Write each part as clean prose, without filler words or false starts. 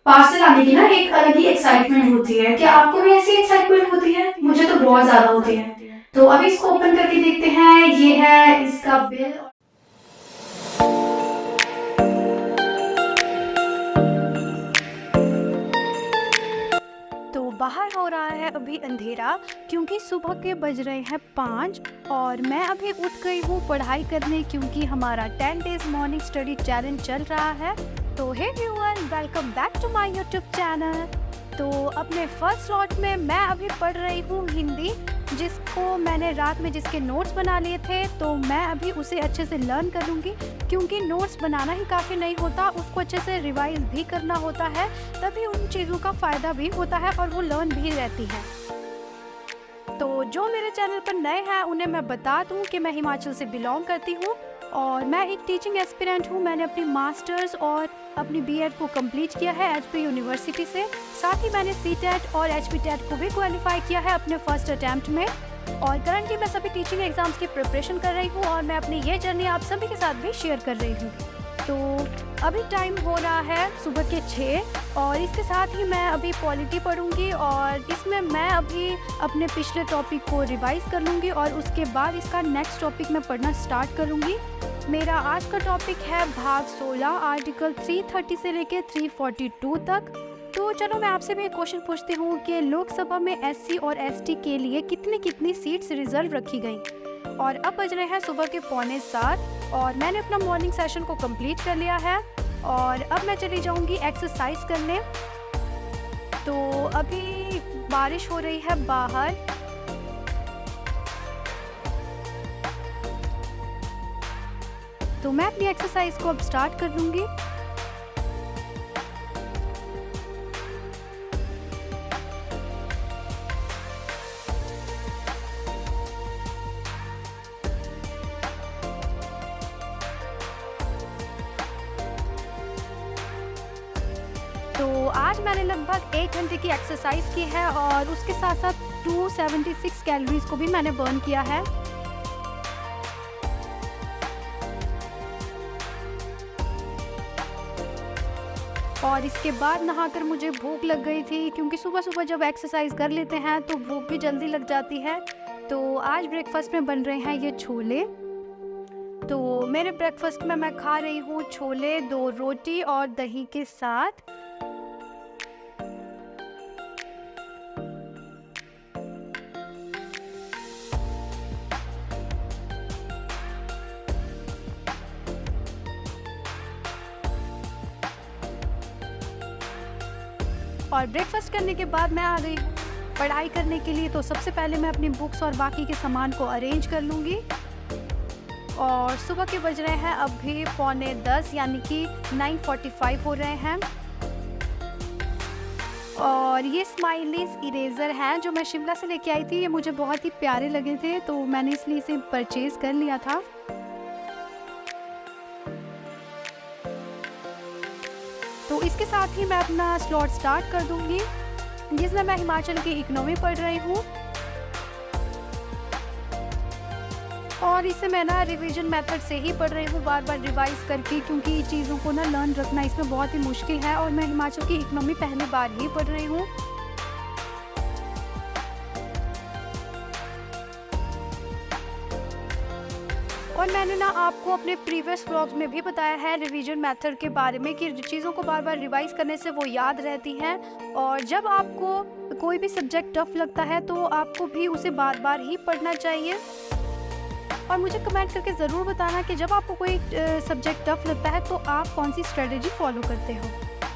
Parcel आने की ना एक अलग ही एक्साइटमेंट होती है। क्या आपको भी ऐसी एक्साइटमेंट होती है? मुझे तो बहुत ज़्यादा होती है। तो अभी इसको ओपन करके देखते हैं। ये है इसका बिल। तो बाहर हो रहा है अभी अंधेरा, क्योंकि सुबह के बज रहे हैं 5 और मैं अभी उठ गई हूँ पढ़ाई करने, क्योंकि हमारा 10 डेज मॉर्निंग स्टडी चैलेंज चल रहा है। तो hey everyone, welcome back to my YouTube channel. तो अपने फर्स्ट स्लॉट में मैं अभी पढ़ रही हूँ हिंदी, जिसको मैंने रात में जिसके नोट्स बना लिए थे। तो मैं अभी उसे अच्छे से लर्न करूँगी, क्योंकि नोट्स बनाना ही काफ़ी नहीं होता, उसको अच्छे से रिवाइज भी करना होता है, तभी उन चीज़ों का फ़ायदा भी होता है और वो लर्न भी रहती है। तो जो मेरे चैनल पर नए हैं उन्हें मैं बता दूं कि मैं हिमाचल से बिलोंग करती हूं और मैं एक टीचिंग एस्पिरेंट हूं। मैंने अपनी मास्टर्स और अपनी बीएड को कंप्लीट किया है एचपी यूनिवर्सिटी से। साथ ही मैंने सीटेट और एचपीटेट को भी क्वालिफाई किया है अपने फर्स्ट अटैम्प्ट में। और करंटली मैं सभी टीचिंग एग्जाम्स की प्रिपरेशन कर रही हूँ और मैं अपनी ये जर्नी आप सभी के साथ भी शेयर कर रही हूँ। तो अभी टाइम हो रहा है सुबह के 6 और इसके साथ ही मैं अभी पॉलिटी पढ़ूंगी और इसमें मैं अभी अपने पिछले टॉपिक को रिवाइज कर लूँगी और उसके बाद इसका नेक्स्ट टॉपिक मैं पढ़ना स्टार्ट करूँगी। मेरा आज का टॉपिक है भाग 16, आर्टिकल 330 से लेकर 342 तक। तो चलो मैं आपसे भी एक क्वेश्चन पूछती हूँ कि लोकसभा में एससी और एसटी के लिए कितनी कितनी सीट्स रिजर्व रखी गई। और अब बज रहे हैं सुबह के 6:45 और मैंने अपना मॉर्निंग सेशन को कंप्लीट कर लिया है और अब मैं चली जाऊंगी एक्सरसाइज करने। तो अभी बारिश हो रही है बाहर, तो मैं अपनी एक्सरसाइज को अब स्टार्ट कर लूंगी। तो आज मैंने लगभग 1 घंटे की एक्सरसाइज की है और उसके साथ साथ 276 कैलोरीज को भी मैंने बर्न किया है। और इसके बाद नहाकर मुझे भूख लग गई थी, क्योंकि सुबह सुबह जब एक्सरसाइज कर लेते हैं तो भूख भी जल्दी लग जाती है। तो आज ब्रेकफास्ट में बन रहे हैं ये छोले। तो मेरे ब्रेकफास्ट में मैं खा रही हूँ छोले 2 रोटी और दही के साथ। और ब्रेकफास्ट करने के बाद मैं आ गई पढ़ाई करने के लिए। तो सबसे पहले मैं अपनी बुक्स और बाकी के सामान को अरेंज कर लूँगी। और सुबह के बज रहे हैं अभी 9:45, यानी कि 9:45 हो रहे हैं। और ये स्माइलीज इरेज़र हैं जो मैं शिमला से लेके आई थी। ये मुझे बहुत ही प्यारे लगे थे तो मैंने इसलिए इसे परचेज़ कर लिया था। तो इसके साथ ही मैं अपना स्लॉट स्टार्ट कर दूंगी, जिसमें मैं हिमाचल की इकोनॉमी पढ़ रही हूँ। और इसे मैं ना रिवीजन मेथड से ही पढ़ रही हूँ, बार बार रिवाइज करके, क्योंकि चीज़ों को ना लर्न रखना इसमें बहुत ही मुश्किल है और मैं हिमाचल की इकोनॉमी पहली बार ही पढ़ रही हूँ। और मैंने ना आपको अपने प्रीवियस व्लॉग्स में भी बताया है रिवीजन मेथड के बारे में कि चीज़ों को बार बार रिवाइज करने से वो याद रहती हैं। और जब आपको कोई भी सब्जेक्ट टफ लगता है तो आपको भी उसे बार बार ही पढ़ना चाहिए। और मुझे कमेंट करके ज़रूर बताना कि जब आपको कोई सब्जेक्ट टफ लगता है तो आप कौन सी स्ट्रेटजी फॉलो करते हो।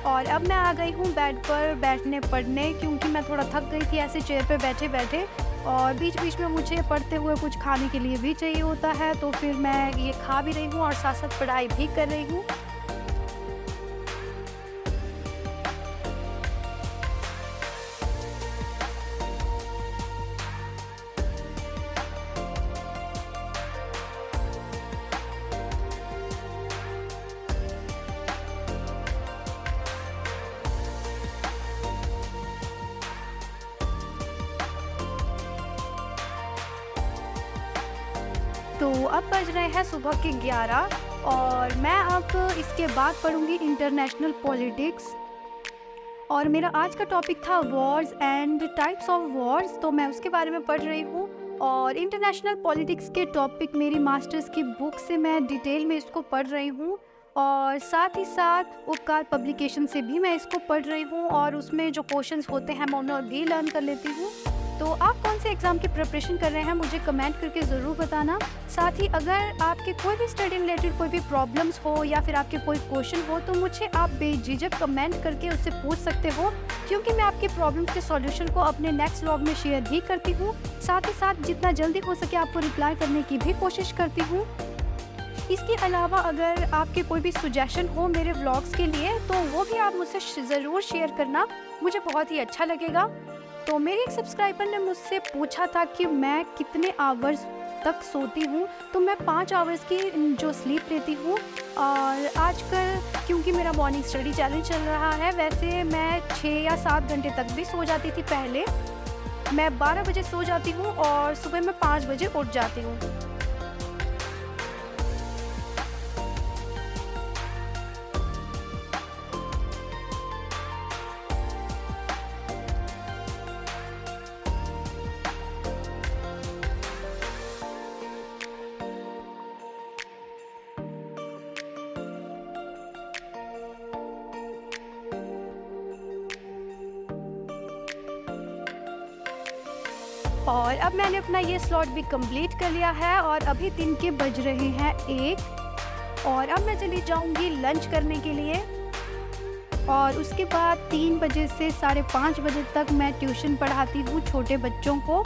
और अब मैं आ गई हूँ बेड पर बैठने पढ़ने, क्योंकि मैं थोड़ा थक गई थी ऐसे चेयर पे बैठे बैठे। और बीच बीच में मुझे पढ़ते हुए कुछ खाने के लिए भी चाहिए होता है, तो फिर मैं ये खा भी रही हूँ और साथ साथ पढ़ाई भी कर रही हूँ। तो अब बज रहे हैं सुबह के 11 और मैं अब इसके बाद पढ़ूंगी इंटरनेशनल पॉलिटिक्स। और मेरा आज का टॉपिक था Wars and types of Wars, तो मैं उसके बारे में पढ़ रही हूँ। और इंटरनेशनल पॉलिटिक्स के टॉपिक मेरी मास्टर्स की बुक से मैं डिटेल में इसको पढ़ रही हूँ, और साथ ही साथ उपकार पब्लिकेशन से भी मैं इसको पढ़ रही हूँ, और उसमें जो क्वेश्चंस होते हैं मैं उन्हें भी लर्न कर लेती हूँ। तो आप कौन से एग्ज़ाम की प्रिपरेशन कर रहे हैं मुझे कमेंट करके ज़रूर बताना। साथ ही अगर आपके कोई भी स्टडी रिलेटेड कोई भी प्रॉब्लम्स हो या फिर आपके कोई क्वेश्चन हो तो मुझे आप बेझिझक कमेंट करके उससे पूछ सकते हो, क्योंकि मैं आपकी प्रॉब्लम्स के सॉल्यूशन को अपने नेक्स्ट व्लॉग में शेयर भी करती हूँ। साथ ही साथ जितना जल्दी हो सके आपको रिप्लाई करने की भी कोशिश करती हूँ। इसके अलावा अगर आपके कोई भी सजेशन हो मेरे व्लॉग्स के लिए तो वो भी आप मुझसे ज़रूर शेयर करना, मुझे बहुत ही अच्छा लगेगा। तो मेरे एक सब्सक्राइबर ने मुझसे पूछा था कि मैं कितने आवर्स तक सोती हूँ, तो मैं 5 आवर्स की जो स्लीप लेती हूँ। और आजकल क्योंकि मेरा मॉर्निंग स्टडी चैलेंज चल रहा है, वैसे मैं 6 या 7 घंटे तक भी सो जाती थी पहले। मैं 12 बजे सो जाती हूँ और सुबह मैं 5 बजे उठ जाती हूँ। और अब मैंने अपना ये स्लॉट भी कंप्लीट कर लिया है और अभी दिन के बज रहे हैं 1, और अब मैं चली जाऊंगी लंच करने के लिए। और उसके बाद 3 बजे से 5:30 बजे तक मैं ट्यूशन पढ़ाती हूँ छोटे बच्चों को।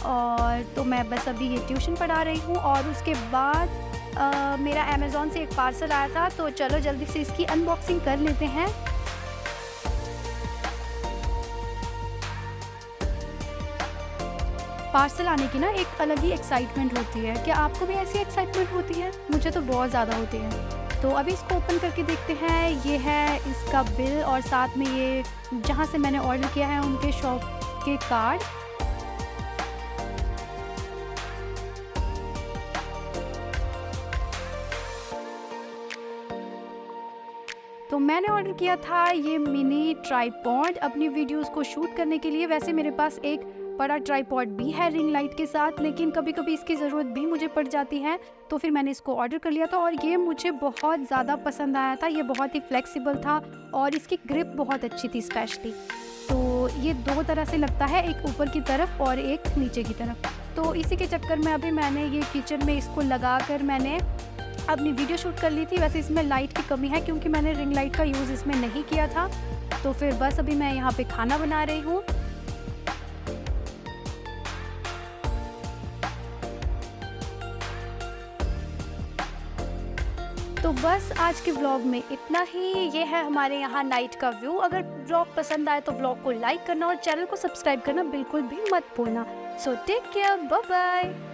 और तो मैं बस अभी ये ट्यूशन पढ़ा रही हूँ, और उसके बाद मेरा अमेज़ॉन से एक पार्सल आया था, तो चलो जल्दी से इसकी अनबॉक्सिंग कर लेते हैं। पार्सल आने की ना एक अलग ही एक्साइटमेंट होती है। क्या आपको भी ऐसी एक्साइटमेंट होती है? मुझे तो बहुत ज़्यादा होती है। तो अभी इसको ओपन करके देखते हैं। ये है इसका बिल, और साथ में ये जहाँ से मैंने ऑर्डर किया है उनके शॉप के कार्ड। तो मैंने ऑर्डर किया था ये मिनी ट्राइपॉड अपनी वीडियोस को शूट करने के लिए। वैसे मेरे पास एक बड़ा ट्राइपॉड भी है रिंग लाइट के साथ, लेकिन कभी कभी इसकी ज़रूरत भी मुझे पड़ जाती है, तो फिर मैंने इसको ऑर्डर कर लिया था। और ये मुझे बहुत ज़्यादा पसंद आया था। ये बहुत ही फ्लेक्सिबल था और इसकी ग्रिप बहुत अच्छी थी स्पेशली। तो ये 2 तरह से लगता है, एक ऊपर की तरफ और एक नीचे की तरफ। तो इसी के चक्कर में अभी मैंने ये किचन में इसको लगा कर मैंने अपनी वीडियो शूट कर ली थी। वैसे इसमें लाइट की कमी है क्योंकि मैंने रिंग लाइट का यूज़ इसमें नहीं किया था। तो फिर बस अभी मैं यहाँ पे खाना बना रही हूँ। तो बस आज के व्लॉग में इतना ही। ये है हमारे यहाँ नाइट का व्यू। अगर व्लॉग पसंद आए तो व्लॉग को लाइक करना और चैनल को सब्सक्राइब करना बिल्कुल भी मत भूलना। So take care, bye bye.